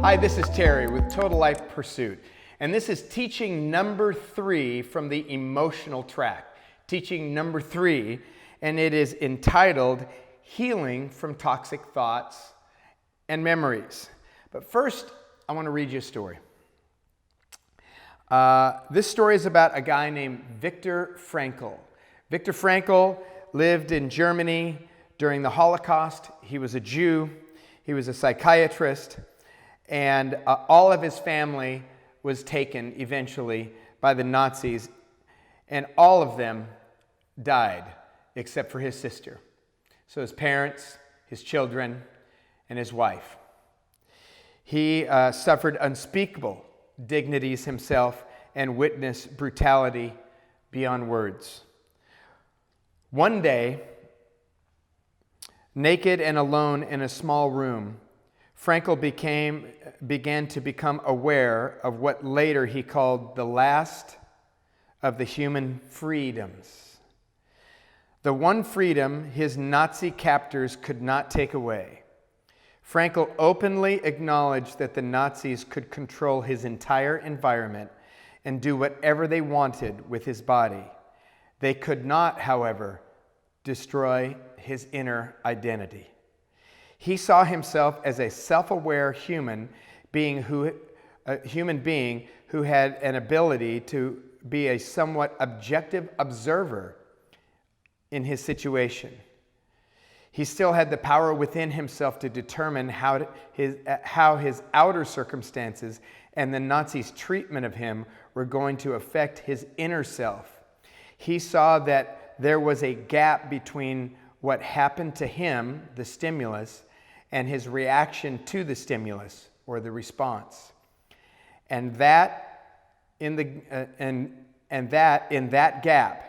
Hi, this is Terry with Total Life Pursuit, and this is teaching number 3 from the emotional track. Teaching number 3, and it is entitled Healing from Toxic Thoughts and Memories. But first, I want to read you a story. This story is about a guy named Viktor Frankl. Viktor Frankl lived in Germany during the Holocaust. He was a Jew. He was a psychiatrist. And all of his family was taken eventually by the Nazis, and all of them died except for his sister. So his parents, his children, and his wife. He suffered unspeakable dignities himself and witnessed brutality beyond words. One day, naked and alone in a small room, Frankl began to become aware of what later he called the last of the human freedoms. The one freedom his Nazi captors could not take away. Frankl openly acknowledged that the Nazis could control his entire environment and do whatever they wanted with his body. They could not, however, destroy his inner identity. He saw himself as a self-aware human being who had an ability to be a somewhat objective observer in his situation. He still had the power within himself to determine how his outer circumstances and the Nazis' treatment of him were going to affect his inner self. He saw that there was a gap between what happened to him, the stimulus, and his reaction to the stimulus or the response, and that in that gap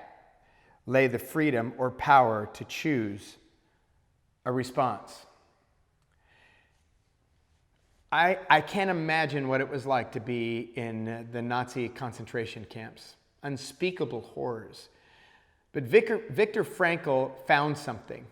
lay the freedom or power to choose a response. I can't imagine what it was like to be in the Nazi concentration camps. Unspeakable horrors. But Viktor Frankl found something.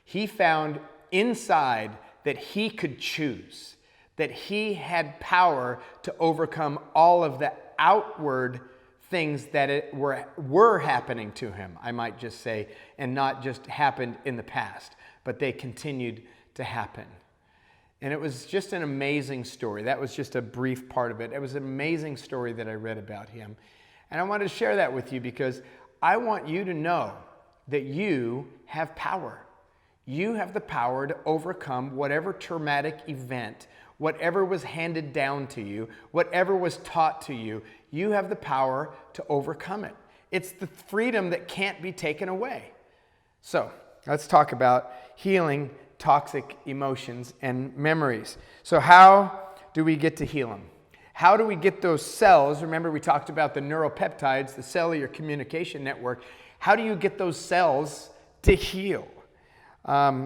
He found inside that he could choose, that he had power to overcome all of the outward things that were happening to him, I might just say, and not just happened in the past, but they continued to happen. And it was just an amazing story. That was just a brief part of it. It was an amazing story that I read about him. And I wanted to share that with you because I want you to know that you have power. You have the power to overcome whatever traumatic event, whatever was handed down to you, whatever was taught to you. You have the power to overcome it. It's the freedom that can't be taken away. So let's talk about healing toxic emotions and memories. So how do we get to heal them? How do we get those cells? Remember, we talked about the neuropeptides, the cellular communication network. How do you get those cells to heal? I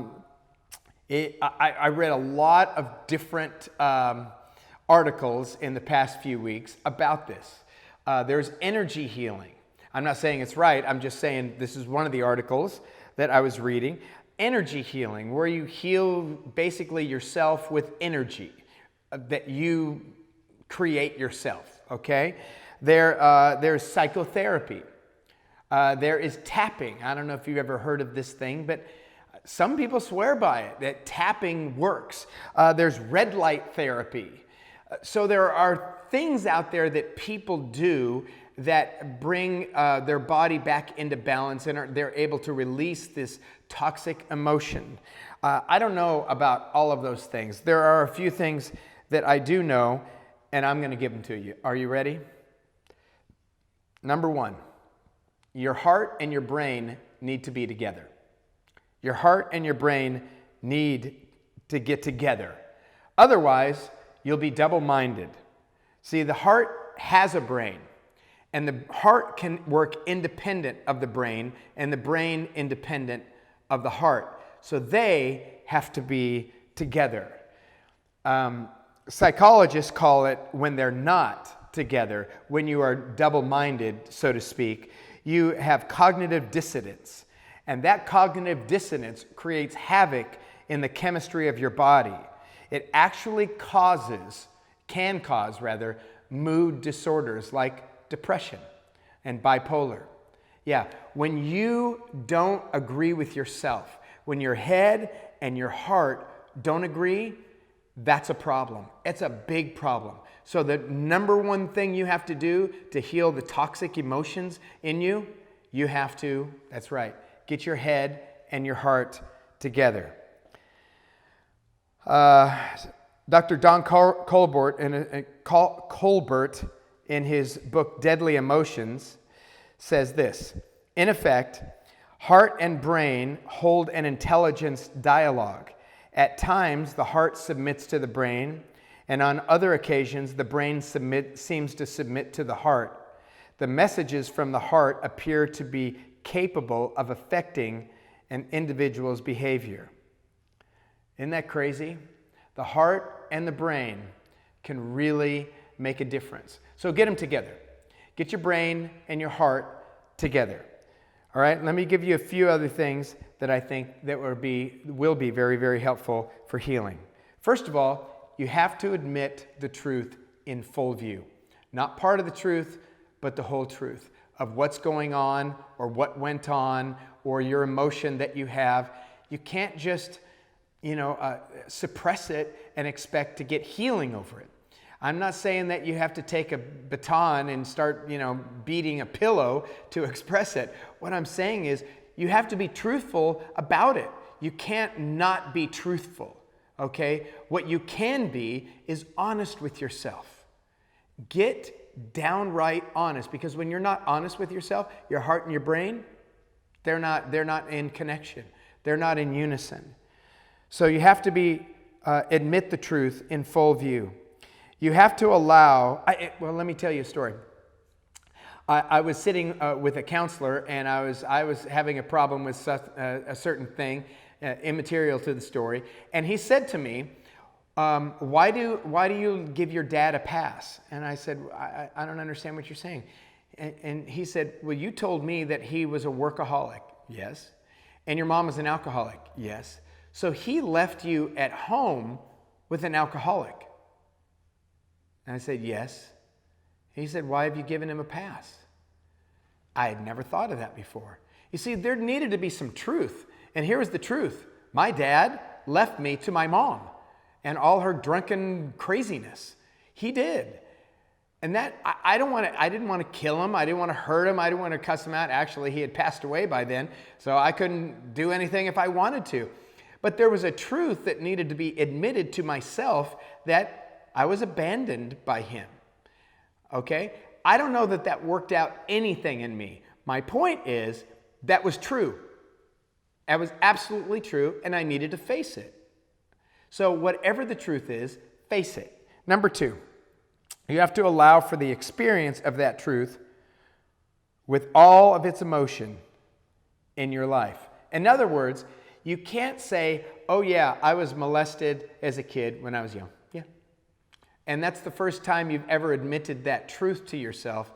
read a lot of different articles in the past few weeks about this. There's energy healing. I'm not saying it's right. I'm just saying this is one of the articles that I was reading. Energy healing, where you heal basically yourself with energy that you create yourself, okay? There's psychotherapy. There is tapping. I don't know if you've ever heard of this thing, but some people swear by it, that tapping works. There's red light therapy. So there are things out there that people do that bring their body back into balance and they're able to release this toxic emotion. I don't know about all of those things. There are a few things that I do know, and I'm going to give them to you. Are you ready? Number 1, your heart and your brain need to be together. Your heart and your brain need to get together. Otherwise, you'll be double-minded. See, the heart has a brain, and the heart can work independent of the brain, and the brain independent of the heart. So they have to be together. Psychologists call it when they're not together, when you are double-minded, so to speak, you have cognitive dissonance. And that cognitive dissonance creates havoc in the chemistry of your body. It actually causes can cause rather, mood disorders like depression and bipolar. Yeah, when you don't agree with yourself, when your head and your heart don't agree, that's a problem. It's a big problem. So the number one thing you have to do to heal the toxic emotions in you, you have to, that's right, get your head and your heart together. Dr. Don Colbert in his book Deadly Emotions says this: in effect, heart and brain hold an intelligence dialogue. At times, the heart submits to the brain, and on other occasions, the brain seems to submit to the heart. The messages from the heart appear to be capable of affecting an individual's behavior. Isn't that crazy? The heart and the brain can really make a difference. So get them together. Get your brain and your heart together. All right, let me give you a few other things that I think that will be very, very helpful for healing. First of all, you have to admit the truth in full view. Not part of the truth, but the whole truth of what's going on or what went on or your emotion that you have. You can't just, suppress it and expect to get healing over it. I'm not saying that you have to take a baton and start, beating a pillow to express it. What I'm saying is you have to be truthful about it. You can't not be truthful, okay? What you can be is honest with yourself. Get downright honest, because when you're not honest with yourself, your heart and your brain, they're not in connection. They're not in unison. So you have to admit the truth in full view. You have to allow, let me tell you a story. I was sitting with a counselor, and I was having a problem with a certain thing, immaterial to the story, and he said to me, why do you give your dad a pass? And I said, I don't understand what you're saying. And he said, well, you told me that he was a workaholic. Yes. And your mom was an alcoholic. Yes. So he left you at home with an alcoholic. And I said, yes. He said, why have you given him a pass? I had never thought of that before. You see, there needed to be some truth. And here was the truth. My dad left me to my mom and all her drunken craziness. He did. And that, I didn't want to kill him. I didn't want to hurt him. I didn't want to cuss him out. Actually, he had passed away by then, so I couldn't do anything if I wanted to. But there was a truth that needed to be admitted to myself, that I was abandoned by him. Okay? I don't know that worked out anything in me. My point is, that was true. That was absolutely true, and I needed to face it. So whatever the truth is, face it. Number 2, you have to allow for the experience of that truth with all of its emotion in your life. In other words, you can't say, oh yeah, I was molested as a kid when I was young. Yeah. And that's the first time you've ever admitted that truth to yourself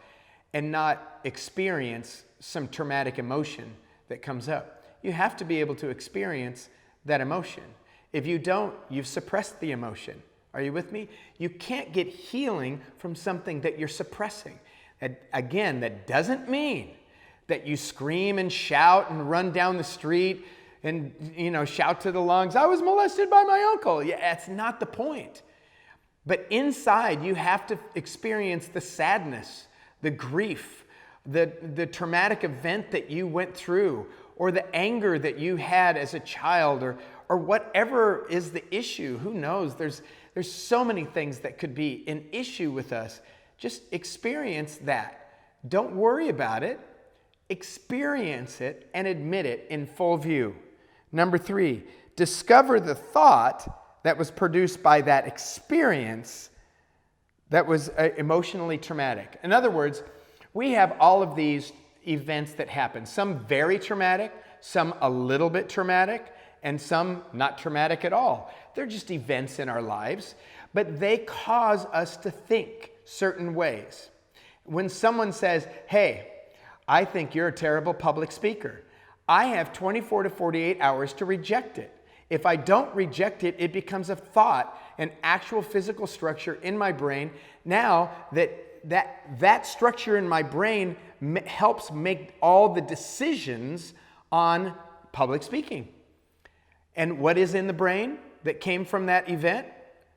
and not experience some traumatic emotion that comes up. You have to be able to experience that emotion. If you don't, you've suppressed the emotion. Are you with me? You can't get healing from something that you're suppressing. Again, that doesn't mean that you scream and shout and run down the street and shout to the lungs, I was molested by my uncle. Yeah, that's not the point. But inside, you have to experience the sadness, the grief, the traumatic event that you went through, or the anger that you had as a child, or whatever is the issue. Who knows? There's so many things that could be an issue with us. Just experience that. Don't worry about it. Experience it and admit it in full view. Number 3, discover the thought that was produced by that experience that was emotionally traumatic. In other words, we have all of these events that happen. Some very traumatic, some a little bit traumatic, and some not traumatic at all. They're just events in our lives, but they cause us to think certain ways. When someone says, hey, I think you're a terrible public speaker, I have 24 to 48 hours to reject it. If I don't reject it, it becomes a thought, an actual physical structure in my brain. Now that structure in my brain helps make all the decisions on public speaking. And what is in the brain that came from that event?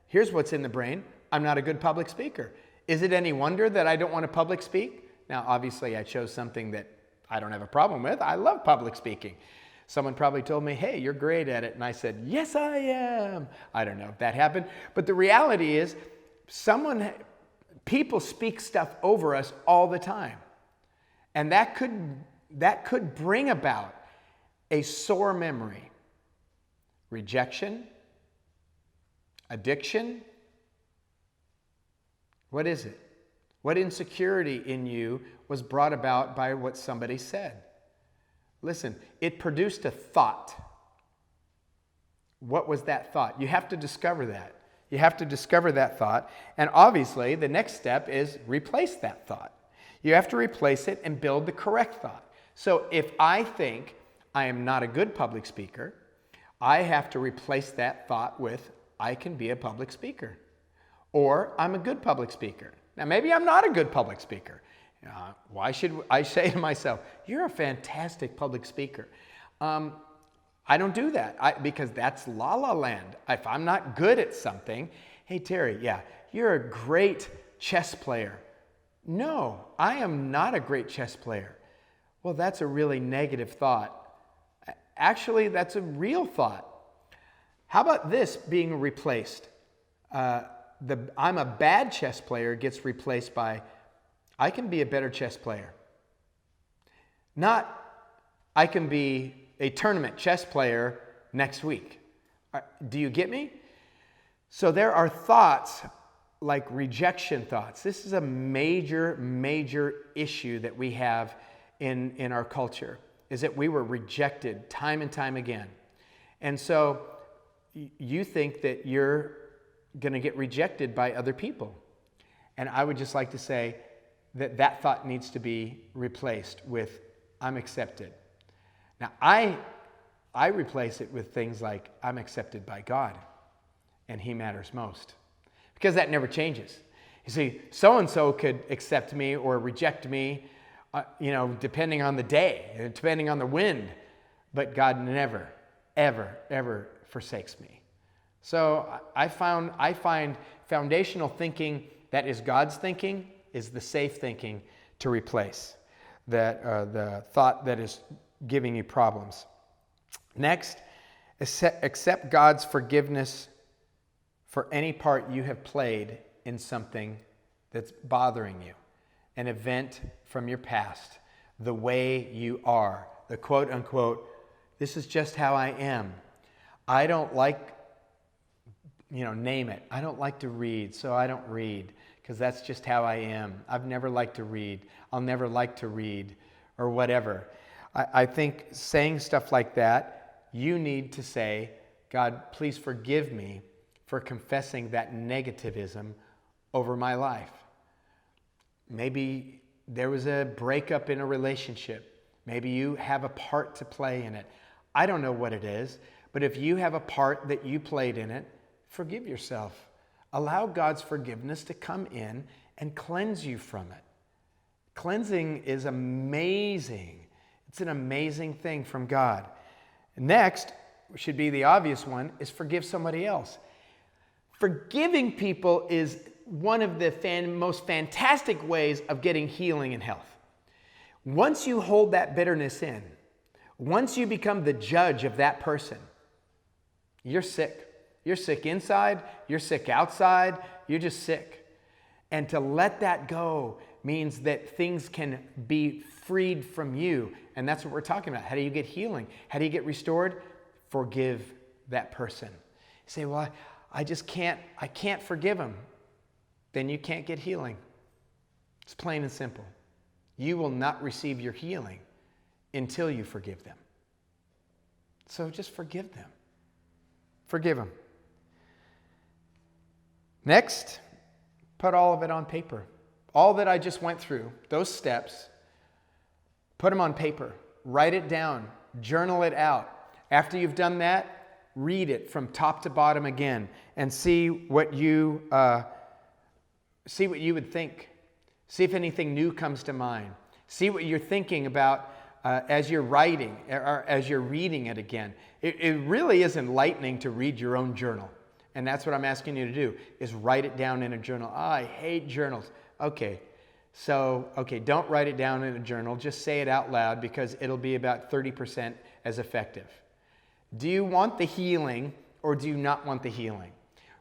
Here's what's in the brain. I'm not a good public speaker. Is it any wonder that I don't want to public speak? Now, obviously, I chose something that I don't have a problem with. I love public speaking. Someone probably told me, hey, you're great at it. And I said, yes, I am. I don't know if that happened. But the reality is, people speak stuff over us all the time. And that could bring about a sore memory, rejection, addiction. What is it? What insecurity in you was brought about by what somebody said? Listen, it produced a thought. What was that thought? You have to discover that. You have to discover that thought. And obviously, the next step is replace that thought. You have to replace it and build the correct thought. So if I think I am not a good public speaker, I have to replace that thought with I can be a public speaker. Or I'm a good public speaker. Now, maybe I'm not a good public speaker. Why should I say to myself, you're a fantastic public speaker? I don't do that because that's la la land. If I'm not good at something, hey, Terry, yeah, you're a great chess player. No, I am not a great chess player. Well, that's a really negative thought. Actually, that's a real thought. How about this being replaced? I'm a bad chess player gets replaced by I can be a better chess player. Not I can be a tournament chess player next week. Do you get me? So there are thoughts like rejection thoughts. This is a major, major issue that we have in our culture, is that we were rejected time and time again. And so you think that you're going to get rejected by other people. And I would just like to say that thought needs to be replaced with I'm accepted. Now, I replace it with things like I'm accepted by God and He matters most, because that never changes. You see, so-and-so could accept me or reject me, depending on the day, depending on the wind, but God never, ever, ever forsakes me. So I find foundational thinking that is God's thinking is the safe thinking to replace the thought that is giving you problems. Next, accept God's forgiveness for any part you have played in something that's bothering you, an event from your past, the way you are, the quote unquote, this is just how I am. I don't like, name it. I don't like to read, so I don't read because that's just how I am. I've never liked to read. I'll never like to read or whatever. I think saying stuff like that, you need to say, God, please forgive me for confessing that negativism over my life. Maybe there was a breakup in a relationship. Maybe you have a part to play in it. I don't know what it is, but if you have a part that you played in it, forgive yourself. Allow God's forgiveness to come in and cleanse you from it. Cleansing is amazing. It's an amazing thing from God. Next, should be the obvious one, is forgive somebody else. Forgiving people is one of the most fantastic ways of getting healing and health. Once you hold that bitterness in, once you become the judge of that person, you're sick. You're sick inside, you're sick outside, you're just sick. And to let that go means that things can be freed from you. And that's what we're talking about. How do you get healing? How do you get restored? Forgive that person. You say, well, I can't forgive him. Then you can't get healing. It's plain and simple. You will not receive your healing until you forgive them. So just forgive them. Forgive them. Next, put all of it on paper. All that I just went through, those steps, put them on paper. Write it down. Journal it out. After you've done that, read it from top to bottom again and see what you would think. See if anything new comes to mind. See what you're thinking about as you're writing or as you're reading it again. It really is enlightening to read your own journal. And that's what I'm asking you to do, is write it down in a journal. I hate journals. Okay, don't write it down in a journal. Just say it out loud, because it'll be about 30% as effective. Do you want the healing or do you not want the healing?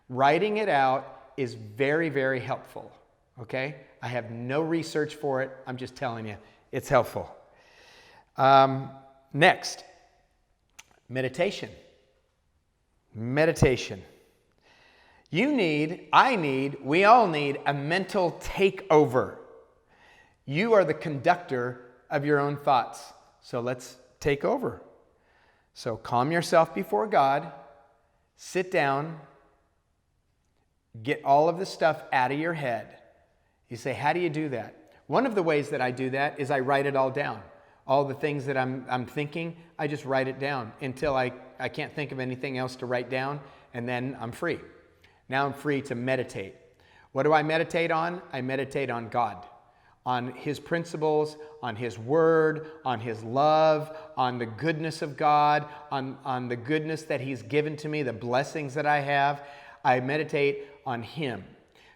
Writing it out is very, very helpful. Okay? I have no research for it. I'm just telling you, it's helpful. Next, meditation. Meditation. We all need a mental takeover. You are the conductor of your own thoughts. So let's take over. So calm yourself before God. Sit down. Get all of the stuff out of your head. You say, how do you do that? One of the ways that I do that is I write it all down. All the things that I'm thinking, I just write it down until I can't think of anything else to write down, and then I'm free. Now I'm free to meditate. What do I meditate on? I meditate on God, on His principles, on His Word, on His love, on the goodness of God, on the goodness that He's given to me, the blessings that I have. I meditate on Him.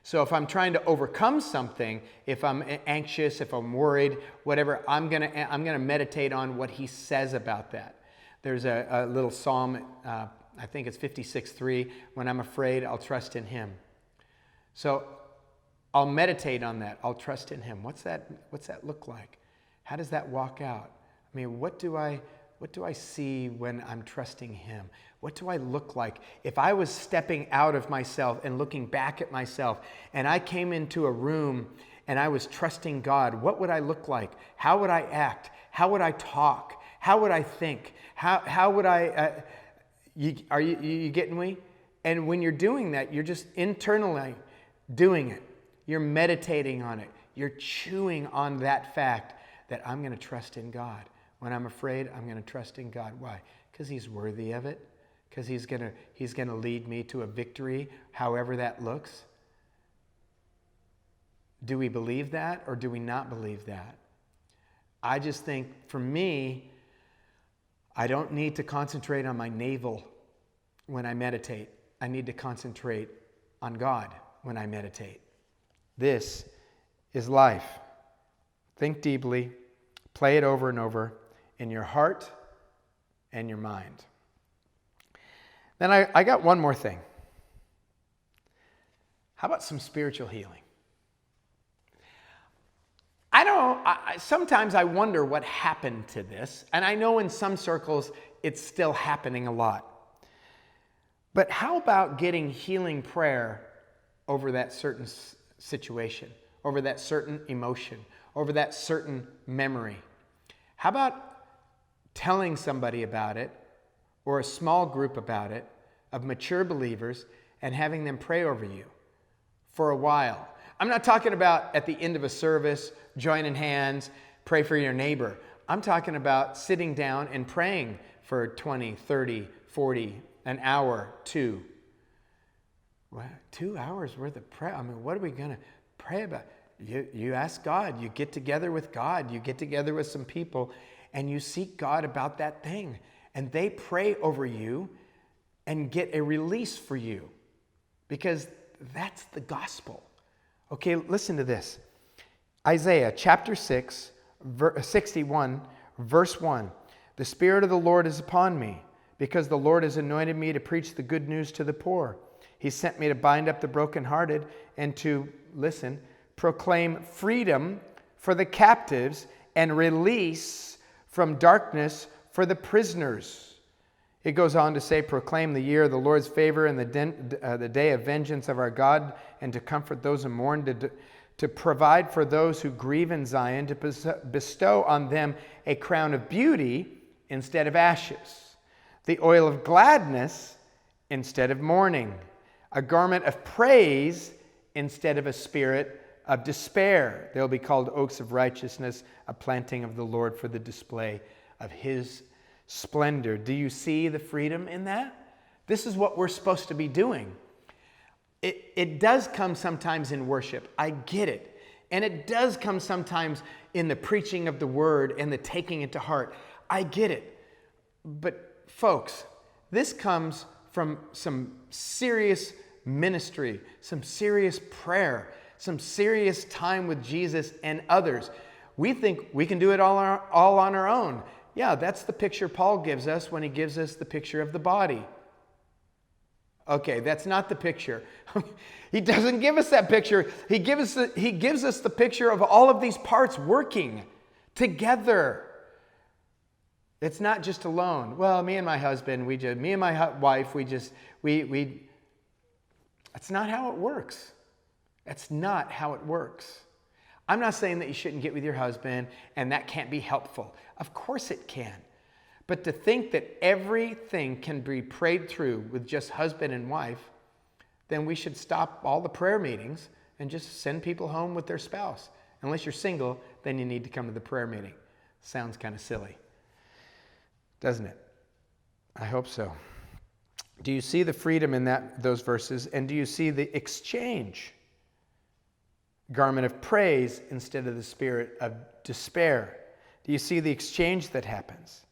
So if I'm trying to overcome something, if I'm anxious, if I'm worried, whatever, I'm gonna meditate on what He says about that. There's a little psalm, I think it's 56:3. When I'm afraid, I'll trust in Him. So I'll meditate on that. I'll trust in Him. What's that look like? How does that walk out? I mean, what do I see when I'm trusting Him? What do I look like? If I was stepping out of myself and looking back at myself, and I came into a room and I was trusting God, what would I look like? How would I act? How would I talk? How would I think? How would I... Are you getting me? And when you're doing that, you're just internally doing it. You're meditating on it. You're chewing on that fact that I'm going to trust in God. When I'm afraid, I'm going to trust in God. Why? Because He's worthy of it. Because He's going to lead me to a victory, however that looks. Do we believe that or do we not believe that? I just think, for me, I don't need to concentrate on my navel when I meditate. I need to concentrate on God when I meditate. This is life. Think deeply. Play it over and over in your heart and your mind. Then I got one more thing. How about some spiritual healing? Sometimes I wonder what happened to this, and I know in some circles it's still happening a lot. But how about getting healing prayer over that certain situation, over that certain emotion, over that certain memory? How about telling somebody about it, or a small group about it, of mature believers, and having them pray over you for a while? I'm not talking about at the end of a service, joining hands, pray for your neighbor. I'm talking about sitting down and praying for 20, 30, 40, an hour, 2. Well, 2 hours worth of prayer. I mean, what are we going to pray about? You ask God. You get together with God. You get together with some people, and you seek God about that thing. And they pray over you and get a release for you, because that's the gospel. Okay, listen to this. Isaiah chapter 61, verse 1. The Spirit of the Lord is upon me, because the Lord has anointed me to preach the good news to the poor. He sent me to bind up the brokenhearted and to, listen, proclaim freedom for the captives and release from darkness for the prisoners. It goes on to say, proclaim the year of the Lord's favor and the day of vengeance of our God, and to comfort those who mourn, to provide for those who grieve in Zion, to bestow on them a crown of beauty instead of ashes, the oil of gladness instead of mourning, a garment of praise instead of a spirit of despair. They'll be called oaks of righteousness, a planting of the Lord for the display of His splendor. Do you see the freedom in that? This is what we're supposed to be doing. It does come sometimes in worship. I get it. And it does come sometimes in the preaching of the word and the taking it to heart. I get it. But folks, this comes from some serious ministry, some serious prayer, some serious time with Jesus and others. We think we can do it all on our own. Yeah, that's the picture Paul gives us when he gives us the picture of the body. Okay, that's not the picture. He doesn't give us that picture. He gives us the picture of all of these parts working together. It's not just alone. Well, me and my husband, me and my wife, that's not how it works. That's not how it works. I'm not saying that you shouldn't get with your husband and that can't be helpful. Of course it can. But to think that everything can be prayed through with just husband and wife, then we should stop all the prayer meetings and just send people home with their spouse. Unless you're single, then you need to come to the prayer meeting. Sounds kind of silly, doesn't it? I hope so. Do you see the freedom in those verses? And do you see the exchange? Garment of praise instead of the spirit of despair. Do you see the exchange that happens?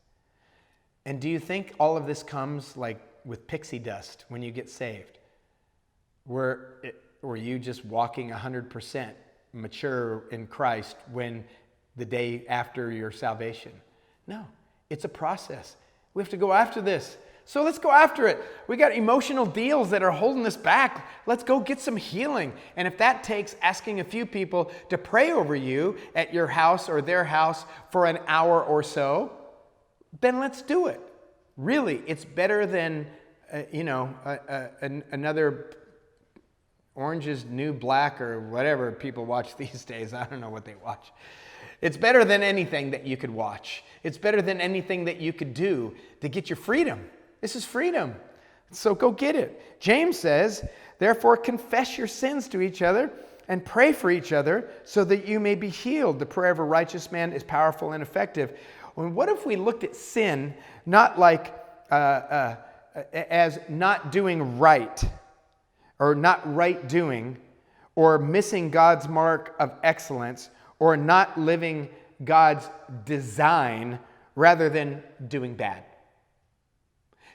And do you think all of this comes like with pixie dust when you get saved? Were you just walking 100% mature in Christ when the day after your salvation? No, it's a process. We have to go after this. So let's go after it. We got emotional deals that are holding us back. Let's go get some healing. And if that takes asking a few people to pray over you at your house or their house for an hour or so, then let's do it. Really, it's better than, another Orange is New Black or whatever people watch these days. I don't know what they watch. It's better than anything that you could watch. It's better than anything that you could do to get your freedom. This is freedom. So go get it. James says, therefore confess your sins to each other and pray for each other so that you may be healed. The prayer of a righteous man is powerful and effective. Well, what if we looked at sin not like as not doing right or not right doing or missing God's mark of excellence or not living God's design rather than doing bad?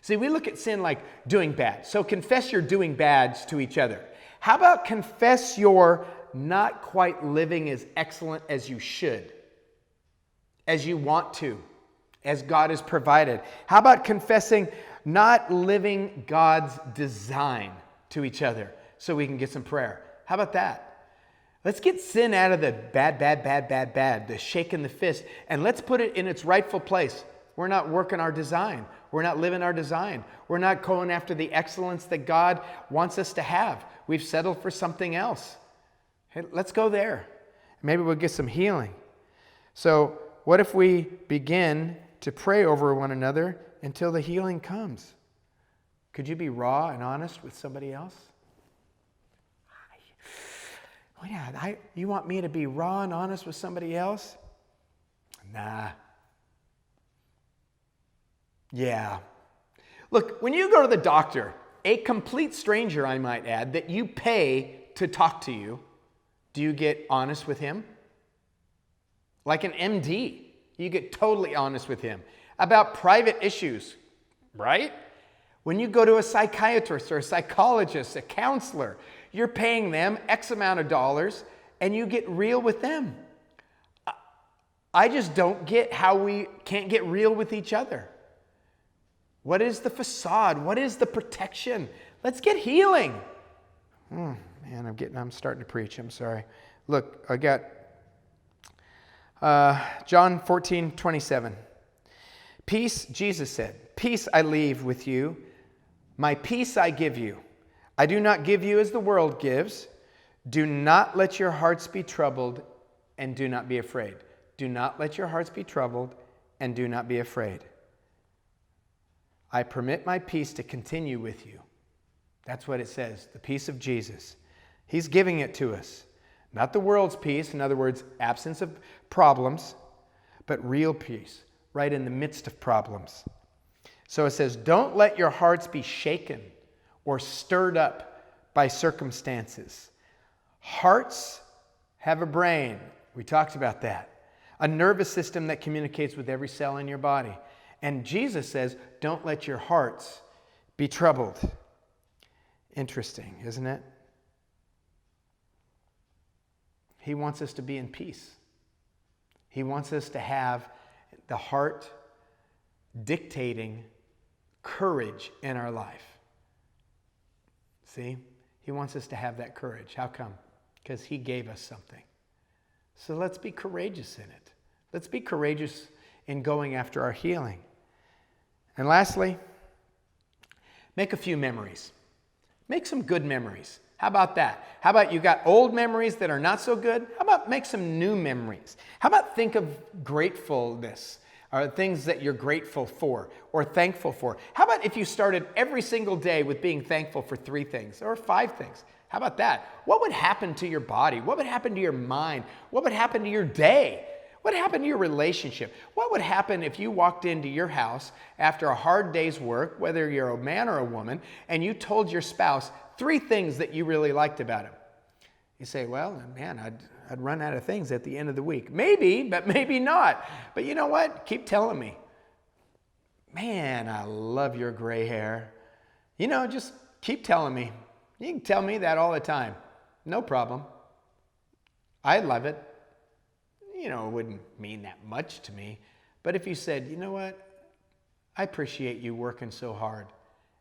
See, we look at sin like doing bad. So confess your doing bads to each other. How about confess your not quite living as excellent as you should, as you want to, as God has provided? How about confessing not living God's design to each other so we can get some prayer? How about that? Let's get sin out of the bad, the shaking the fist, and let's put it in its rightful place. We're not working our design. We're not living our design. We're not going after the excellence that God wants us to have. We've settled for something else. Hey, let's go there. Maybe we'll get some healing. So what if we begin to pray over one another until the healing comes? Could you be raw and honest with somebody else? Oh yeah, you want me to be raw and honest with somebody else? Nah. Yeah. Look, when you go to the doctor, a complete stranger, I might add, that you pay to talk to you, do you get honest with him? Like an MD, you get totally honest with him about private issues, right? When you go to a psychiatrist or a psychologist, a counselor, you're paying them X amount of dollars and you get real with them. I just don't get how we can't get real with each other. What is the facade? What is the protection? Let's get healing. Man, I'm starting to preach. I'm sorry. Look, I got John 14:27. Peace, Jesus said, peace I leave with you. My peace I give you. I do not give you as the world gives. Do not let your hearts be troubled and do not be afraid. Do not let your hearts be troubled and do not be afraid. I permit my peace to continue with you. That's what it says, the peace of Jesus. He's giving it to us. Not the world's peace, in other words, absence of problems, but real peace, right in the midst of problems. So it says, don't let your hearts be shaken or stirred up by circumstances. Hearts have a brain. We talked about that. A nervous system that communicates with every cell in your body. And Jesus says, don't let your hearts be troubled. Interesting, isn't it? He wants us to be in peace. He wants us to have the heart dictating courage in our life. See? He wants us to have that courage. How come? Because he gave us something. So let's be courageous in it. Let's be courageous in going after our healing. And lastly, make a few memories. Make some good memories. How about that? How about you got old memories that are not so good? How about make some new memories? How about think of gratefulness, or things that you're grateful for or thankful for? How about if you started every single day with being thankful for 3 things or 5 things? How about that? What would happen to your body? What would happen to your mind? What would happen to your day? What would happen to your relationship? What would happen if you walked into your house after a hard day's work, whether you're a man or a woman, and you told your spouse 3 things that you really liked about him? You say, well, man, I'd run out of things at the end of the week. Maybe, but maybe not. But you know what? Keep telling me. Man, I love your gray hair. You know, just keep telling me. You can tell me that all the time. No problem. I love it. You know, it wouldn't mean that much to me. But if you said, you know what? I appreciate you working so hard.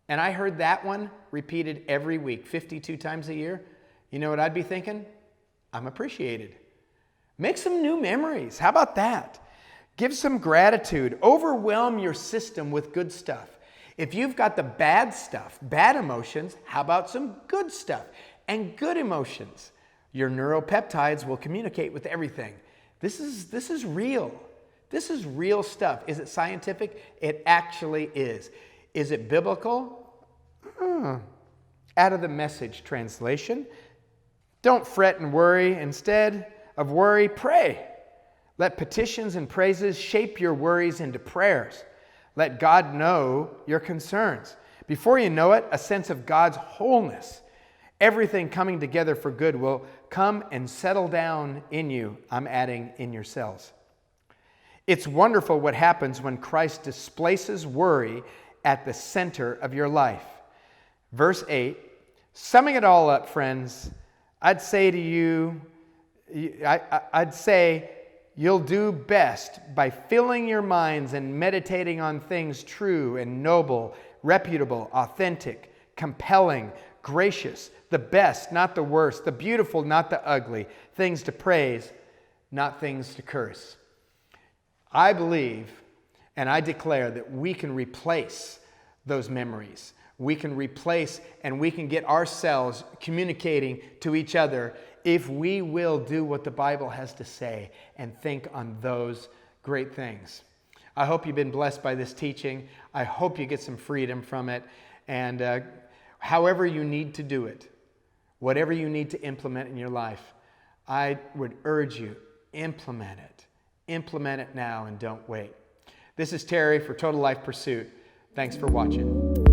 And I heard that one repeated every week, 52 times a year. You know what I'd be thinking? I'm appreciated. Make some new memories. How about that? Give some gratitude. Overwhelm your system with good stuff. If you've got the bad stuff, bad emotions, how about some good stuff and good emotions? Your neuropeptides will communicate with everything. This is real. This is real stuff. Is it scientific? It actually is. Is it biblical? Out of the Message translation. Don't fret and worry. Instead of worry, pray. Let petitions and praises shape your worries into prayers. Let God know your concerns. Before you know it, a sense of God's wholeness, everything coming together for good, will come and settle down in you. I'm adding in your cells. It's wonderful what happens when Christ displaces worry at the center of your life. Verse 8, summing it all up, friends, I'd say to you, I'd say you'll do best by filling your minds and meditating on things true and noble, reputable, authentic, compelling, gracious, the best, not the worst, the beautiful, not the ugly, things to praise, not things to curse. I believe and I declare that we can replace those memories. We can replace and we can get ourselves communicating to each other if we will do what the Bible has to say and think on those great things. I hope you've been blessed by this teaching. I hope you get some freedom from it. And however you need to do it, whatever you need to implement in your life, I would urge you, implement it. Implement it now and don't wait. This is Terry for Total Life Pursuit. Thanks for watching.